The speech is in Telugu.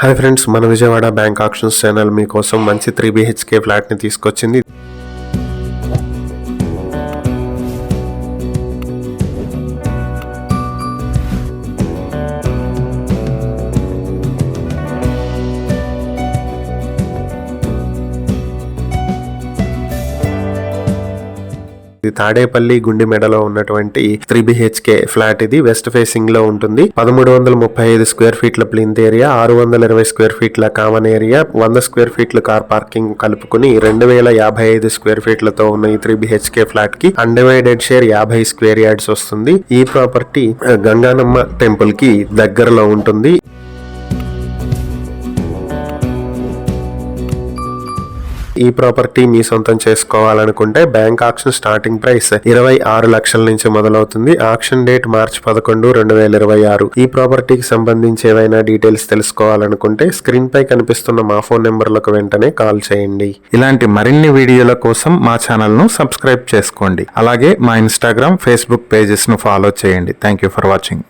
హాయ్ ఫ్రెండ్స్, మన విజయవాడ బ్యాంక్ ఆక్షన్స్ ఛానల్ మీకోసం మంచి 3 BHK ఫ్లాట్ని తీసుకొచ్చింది. తాడేపల్లి గుండిమెడలో ఉన్నటువంటి 3 BHK ఫ్లాట్. ఇది వెస్ట్ ఫేసింగ్ లో ఉంటుంది. 1335 స్క్వేర్ ఫీట్ల ప్లింత్ ఏరియా, 620 స్క్వేర్ ఫీట్ల కామన్ ఏరియా, 100 స్క్వేర్ ఫీట్ల కార్ పార్కింగ్ కలుపుకుని 2055 స్క్వేర్ ఫీట్లతో ఉన్న ఈ 3 BHK ఫ్లాట్ కి అన్డివైడెడ్ షేర్ 50 స్క్వేర్ యార్డ్స్ వస్తుంది. ఈ ప్రాపర్టీ గంగానమ్మ టెంపుల్ కి దగ్గరలో ఉంటుంది. ఈ ప్రాపర్టీ మీ సొంతం చేసుకోవాలనుకుంటే బ్యాంక్ ఆక్షన్ స్టార్టింగ్ ప్రైస్ 26 లక్షల నుంచి మొదలవుతుంది. ఆక్షన్ డేట్ మార్చి 11, 2026. ఈ ప్రాపర్టీకి సంబంధించి ఏవైనా డీటెయిల్స్ తెలుసుకోవాలనుకుంటే స్క్రీన్ పై కనిపిస్తున్న మా ఫోన్ నెంబర్లకు వెంటనే కాల్ చేయండి. ఇలాంటి మరిన్ని వీడియోల కోసం మా ఛానల్ ను సబ్స్క్రైబ్ చేసుకోండి. అలాగే మా ఇన్స్టాగ్రామ్, ఫేస్బుక్ పేజెస్ ను ఫాలో చేయండి. Thank you for watching.